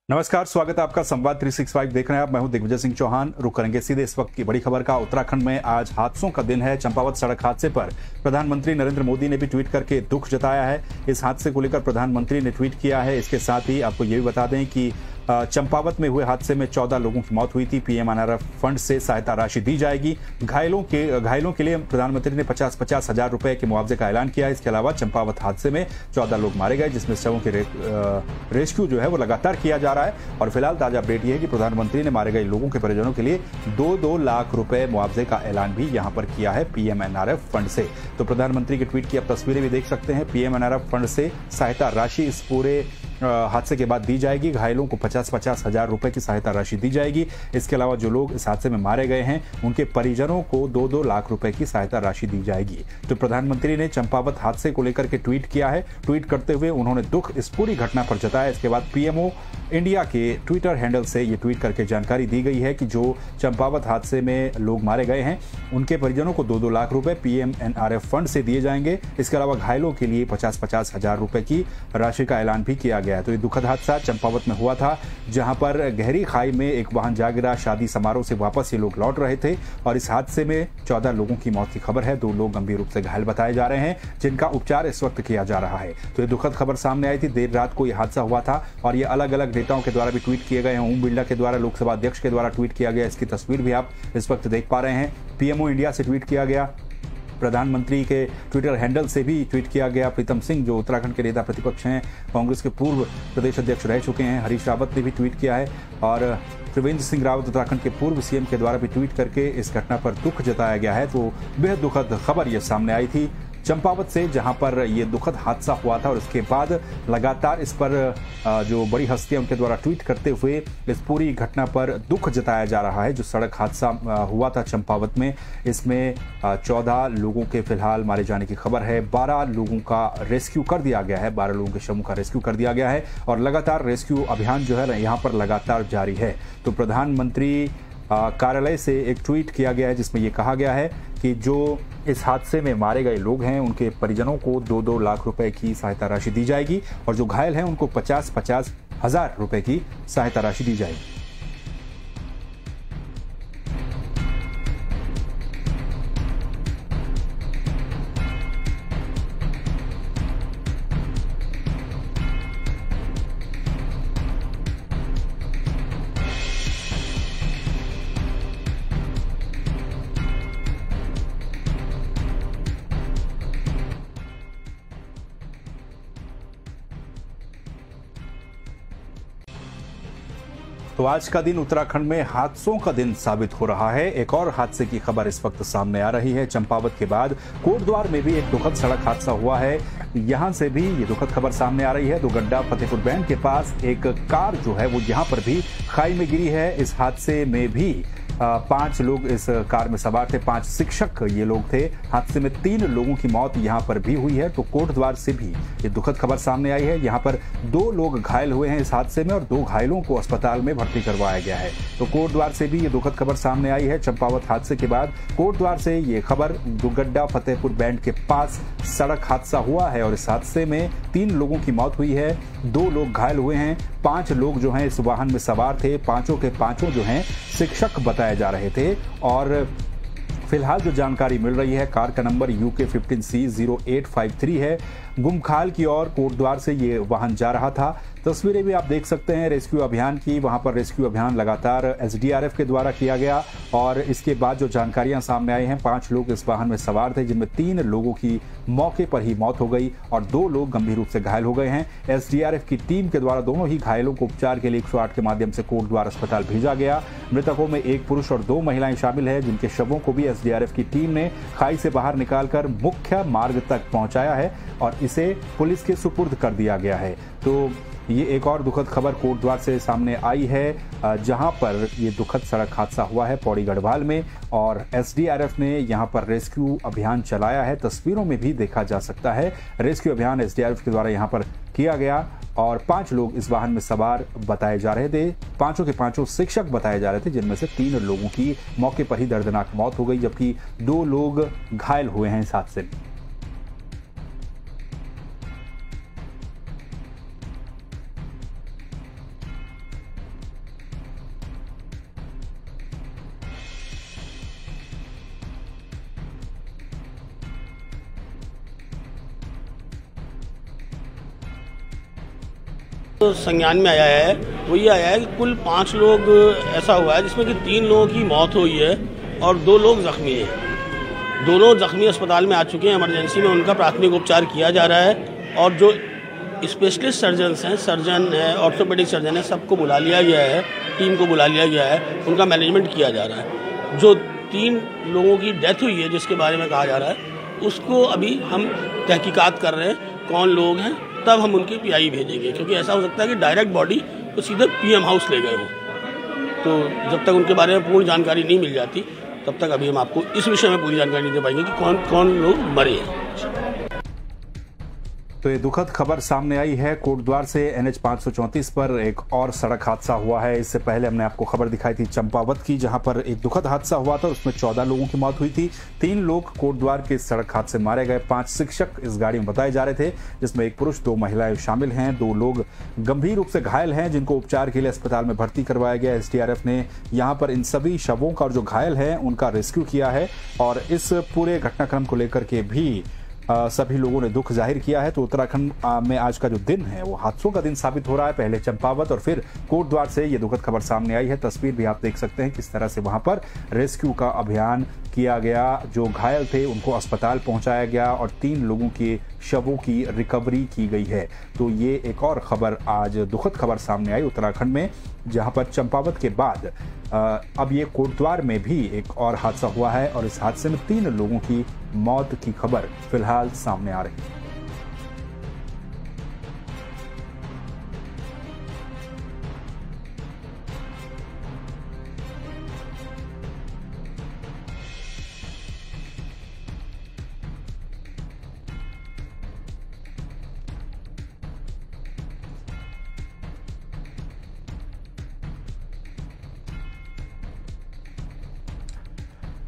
नमस्कार, स्वागत है आपका संवाद 365 देख रहे हैं आप। मैं हूं दिग्विजय सिंह चौहान। रुक करेंगे सीधे इस वक्त की बड़ी खबर का। उत्तराखंड में आज हादसों का दिन है। चंपावत सड़क हादसे पर प्रधानमंत्री नरेंद्र मोदी ने भी ट्वीट करके दुख जताया है। इस हादसे को लेकर प्रधानमंत्री ने ट्वीट किया है। इसके साथ ही आपको ये भी बता दें कि चंपावत में हुए हादसे में 14 लोगों की मौत हुई थी। पीएम-एनआरएफ फंड से सहायता राशि दी जाएगी। घायलों के लिए प्रधानमंत्री ने 50-50 हजार रुपए के मुआवजे का ऐलान किया है। इसके अलावा चंपावत हादसे में 14 लोग मारे गए, जिसमें शवों के रेस्क्यू जो है वो लगातार किया जा रहा है। और फिलहाल ताजा अपडेट ये है कि प्रधानमंत्री ने मारे गए लोगों के परिजनों के लिए 2-2 लाख रुपए मुआवजे का ऐलान भी यहां पर किया है पीएम-एनआरएफ फंड से। तो प्रधानमंत्री के ट्वीट की आप तस्वीरें भी देख सकते हैं। पीएम-एनआरएफ फंड से सहायता राशि इस पूरे हादसे के बाद दी जाएगी। घायलों को 50-50 हजार रुपए की सहायता राशि दी जाएगी। इसके अलावा जो लोग इस हादसे में मारे गए हैं उनके परिजनों को 2-2 लाख रुपए की सहायता राशि दी जाएगी। तो प्रधानमंत्री ने चंपावत हादसे को लेकर के ट्वीट किया है। ट्वीट करते हुए उन्होंने दुख इस पूरी घटना पर जताया। इसके बाद पीएमओ इंडिया के ट्विटर हैंडल से ये ट्वीट करके जानकारी दी गई है कि जो चंपावत हादसे में लोग मारे गए हैं उनके परिजनों को 2-2 लाख रुपए पीएम-एनआरएफ फंड से दिए जाएंगे। इसके अलावा घायलों के लिए 50-50 हजार रुपए की राशि का ऐलान भी किया गया है। तो ये दुखद हादसा चंपावत में हुआ था, जहां पर गहरी खाई में एक वाहन जा गिरा। शादी समारोह से वापस ये लोग लौट रहे थे और इस हादसे में 14 लोगों की मौत की खबर है। 2 लोग गंभीर रूप से घायल बताए जा रहे हैं, जिनका उपचार इस वक्त किया जा रहा है। तो ये दुखद खबर सामने आई थी। देर रात को यह हादसा हुआ था और ये अलग अलग नेताओं के द्वारा भी ट्वीट किए गए हैं। ओम बिरला के द्वारा, लोकसभा अध्यक्ष के द्वारा ट्वीट किया गया। इसकी तस्वीर भी आप इस वक्त देख पा रहे हैं। पीएमओ इंडिया से ट्वीट किया गया। प्रधानमंत्री के ट्विटर हैंडल से भी ट्वीट किया गया। प्रीतम सिंह जो उत्तराखंड के नेता प्रतिपक्ष हैं, कांग्रेस के पूर्व प्रदेश अध्यक्ष रह चुके हैं, हरीश रावत ने भी ट्वीट किया है। और त्रिवेंद्र सिंह रावत उत्तराखंड के पूर्व सीएम के द्वारा भी ट्वीट करके इस घटना पर दुख जताया गया है। तो बेहद दुखद खबर यह सामने आई थी चंपावत से, जहां पर यह दुखद हादसा हुआ था। और इसके बाद लगातार इस पर जो बड़ी हस्तियां उनके द्वारा ट्वीट करते हुए इस पूरी घटना पर दुख जताया जा रहा है। जो सड़क हादसा हुआ था चंपावत में, इसमें 14 लोगों के फिलहाल मारे जाने की खबर है। 12 लोगों का रेस्क्यू कर दिया गया है। 12 लोगों के शवों का रेस्क्यू कर दिया गया है और लगातार रेस्क्यू अभियान जो है यहाँ पर लगातार जारी है। तो प्रधानमंत्री कार्यालय से एक ट्वीट किया गया है, जिसमें यह कहा गया है कि जो इस हादसे में मारे गए लोग हैं उनके परिजनों को 2-2 लाख रुपए की सहायता राशि दी जाएगी और जो घायल हैं उनको 50-50 हजार रुपए की सहायता राशि दी जाएगी। तो आज का दिन उत्तराखंड में हादसों का दिन साबित हो रहा है। एक और हादसे की खबर इस वक्त सामने आ रही है। चंपावत के बाद कोटद्वार में भी एक दुखद सड़क हादसा हुआ है। यहां से भी ये दुखद खबर सामने आ रही है। तो गड्ढा फतेहपुर बैंड के पास एक कार जो है वो यहां पर भी खाई में गिरी है। इस हादसे में भी 5 लोग इस कार में सवार थे। 5 शिक्षक ये लोग थे। हादसे में 3 लोगों की मौत यहां पर भी हुई है। तो कोटद्वार से भी ये दुखद खबर सामने आई है। यहां पर 2 लोग घायल हुए हैं इस हादसे में और 2 घायलों को अस्पताल में भर्ती करवाया गया है। तो कोटद्वार से भी ये दुखद खबर सामने आई है। चंपावत हादसे के बाद कोटद्वार से ये खबर, गड्ढा फतेहपुर बैंड के पास सड़क हादसा हुआ है और इस हादसे में 3 लोगों की मौत हुई है, 2 लोग घायल हुए हैं। 5 लोग जो हैं इस वाहन में सवार थे। पांचों के पांचों जो हैं शिक्षक बताए जा रहे थे। और फिलहाल जो जानकारी मिल रही है, कार का नंबर UK15C0853 है। गुमखाल की ओर कोटद्वार से ये वाहन जा रहा था। तस्वीरें भी आप देख सकते हैं रेस्क्यू अभियान की। वहां पर रेस्क्यू अभियान लगातार एसडीआरएफ के द्वारा किया गया और इसके बाद जो जानकारियां सामने आई हैं, 5 लोग इस वाहन में सवार थे, जिनमें 3 लोगों की मौके पर ही मौत हो गई और 2 लोग गंभीर रूप से घायल हो गए हैं। एसडीआरएफ की टीम के द्वारा दोनों ही घायलों को उपचार के लिए 108 के माध्यम से कोटद्वार अस्पताल भेजा गया। मृतकों में 1 पुरुष और 2 महिलाएं शामिल है, जिनके शवों को भी एसडीआरएफ की टीम ने खाई से बाहर निकालकर मुख्य मार्ग तक पहुंचाया है और इसे पुलिस के सुपुर्द कर दिया गया है। तो ये एक और दुखद खबर कोटद्वार से सामने आई है, जहां पर ये दुखद सड़क हादसा हुआ है पौड़ी गढ़वाल में और एसडीआरएफ ने यहां पर रेस्क्यू अभियान चलाया है। तस्वीरों में भी देखा जा सकता है रेस्क्यू अभियान एसडीआरएफ के द्वारा यहां पर किया गया और 5 लोग इस वाहन में सवार बताए जा रहे थे। पांचों के पांचों शिक्षक बताए जा रहे थे, जिनमें से 3 लोगों की मौके पर ही दर्दनाक मौत हो गई, जबकि 2 लोग घायल हुए हैं इस हादसे में। तो संज्ञान में आया है वो ये आया है कि कुल 5 लोग ऐसा हुआ है जिसमें कि 3 लोगों की मौत हुई है और 2 लोग जख्मी हैं। दोनों जख्मी अस्पताल में आ चुके हैं, इमरजेंसी में उनका प्राथमिक उपचार किया जा रहा है और जो स्पेशलिस्ट सर्जन्स हैं, सर्जन है, ऑर्थोपेडिक सर्जन है, सबको बुला लिया गया है, टीम को बुला लिया गया है, उनका मैनेजमेंट किया जा रहा है। जो 3 लोगों की डेथ हुई है जिसके बारे में कहा जा रहा है उसको अभी हम तहकीकात कर रहे हैं कौन लोग हैं, तब हम उनकी पीआई भेजेंगे, क्योंकि ऐसा हो सकता है कि डायरेक्ट बॉडी तो सीधे पीएम हाउस ले गए हों। तो जब तक उनके बारे में पूर्ण जानकारी नहीं मिल जाती तब तक अभी हम आपको इस विषय में पूरी जानकारी नहीं दे पाएंगे कि कौन कौन लोग मरे हैं। तो ये दुखद खबर सामने आई है कोटद्वार से NH 534 पर एक और सड़क हादसा हुआ है। इससे पहले हमने आपको खबर दिखाई थी चंपावत की, जहां पर एक दुखद हादसा हुआ था, उसमें 14 लोगों की मौत हुई थी। 3 लोग कोटद्वार के सड़क हादसे मारे गए। 5 शिक्षक इस गाड़ी में बताए जा रहे थे, जिसमें एक पुरुष 2 महिलाएं शामिल हैं। 2 लोग गंभीर रूप से घायल हैं जिनको उपचार के लिए अस्पताल में भर्ती करवाया गया। SDRF ने यहाँ पर इन सभी शवों का और जो घायल है उनका रेस्क्यू किया है और इस पूरे घटनाक्रम को लेकर के भी सभी लोगों ने दुख जाहिर किया है। तो उत्तराखंड में आज का जो दिन है वो हादसों का दिन साबित हो रहा है। पहले चंपावत और फिर कोटद्वार से ये दुखद खबर सामने आई है। तस्वीर भी आप देख सकते हैं किस तरह से वहां पर रेस्क्यू का अभियान किया गया। जो घायल थे उनको अस्पताल पहुंचाया गया और 3 लोगों के शवों की रिकवरी की गई है। तो ये एक और खबर आज दुखद खबर सामने आई उत्तराखंड में, जहां पर चंपावत के बाद अब ये कोटद्वार में भी एक और हादसा हुआ है और इस हादसे में 3 लोगों की मौत की खबर फिलहाल सामने आ रही है।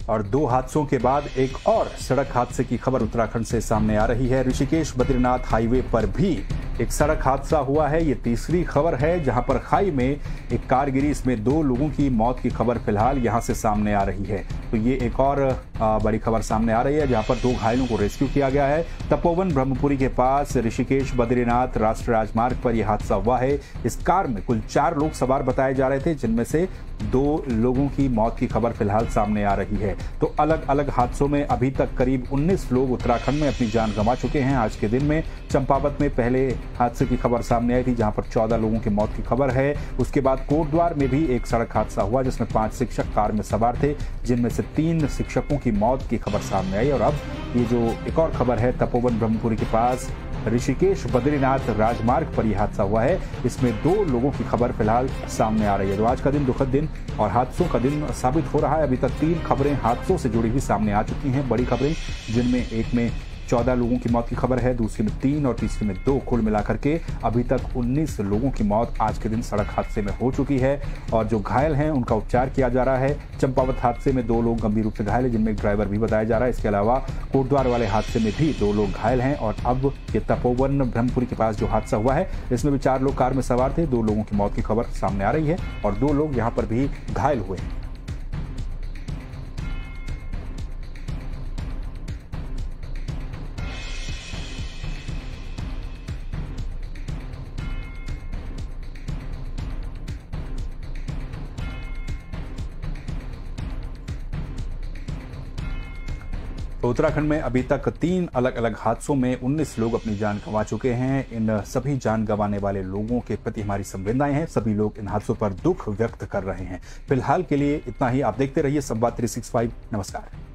और 2 हादसों के बाद एक और सड़क हादसे की खबर उत्तराखंड से सामने आ रही है। ऋषिकेश बद्रीनाथ हाईवे पर भी एक सड़क हादसा हुआ है। ये तीसरी खबर है जहां पर खाई में एक कार गिरी, इसमें 2 लोगों की मौत की खबर फिलहाल यहां से सामने आ रही है। तो ये एक और बड़ी खबर सामने आ रही है जहां पर 2 घायलों को रेस्क्यू किया गया है। तपोवन ब्रह्मपुरी के पास ऋषिकेश बद्रीनाथ राष्ट्रीय राजमार्ग पर यह हादसा हुआ है। इस कार में कुल 4 लोग सवार बताए जा रहे थे, जिनमें से 2 लोगों की मौत की खबर फिलहाल सामने आ रही है। तो अलग अलग हादसों में अभी तक करीब 19 लोग उत्तराखंड में अपनी जान गंवा चुके हैं। आज के दिन में चंपावत में पहले हादसे की खबर सामने आई थी जहां पर 14 लोगों की मौत की खबर है। उसके बाद कोटद्वार में भी एक सड़क हादसा हुआ जिसमें 5 शिक्षक कार में सवार थे, जिनमें से 3 शिक्षकों की मौत की खबर सामने आई। और अब ये जो एक और खबर है तपोवन ब्रह्मपुरी के पास ऋषिकेश बद्रीनाथ राजमार्ग पर यह हादसा हुआ है, इसमें 2 लोगों की खबर फिलहाल सामने आ रही है। तो आज का दिन दुखद दिन और हादसों का दिन साबित हो रहा है। अभी तक 3 खबरें हादसों से जुड़ी हुई सामने आ चुकी हैं, बड़ी खबरें, जिनमें एक में 14 लोगों की मौत की खबर है, दूसरी में 3 और तीसरी में 2, कुल मिलाकर के अभी तक 19 लोगों की मौत आज के दिन सड़क हादसे में हो चुकी है। और जो घायल हैं उनका उपचार किया जा रहा है। चंपावत हादसे में 2 लोग गंभीर रूप से घायल हैं, जिनमें एक ड्राइवर भी बताया जा रहा है। इसके अलावा कोटद्वार वाले हादसे में भी 2 लोग घायल हैं। और अब ये तपोवन ब्रह्मपुरी के पास जो हादसा हुआ है इसमें भी 4 लोग कार में सवार थे, 2 लोगों की मौत की खबर सामने आ रही है और 2 लोग यहाँ पर भी घायल हुए हैं। उत्तराखंड में अभी तक 3 अलग अलग हादसों में 19 लोग अपनी जान गंवा चुके हैं। इन सभी जान गंवाने वाले लोगों के प्रति हमारी संवेदनाएं हैं। सभी लोग इन हादसों पर दुख व्यक्त कर रहे हैं। फिलहाल के लिए इतना ही। आप देखते रहिए संवाद 365। नमस्कार।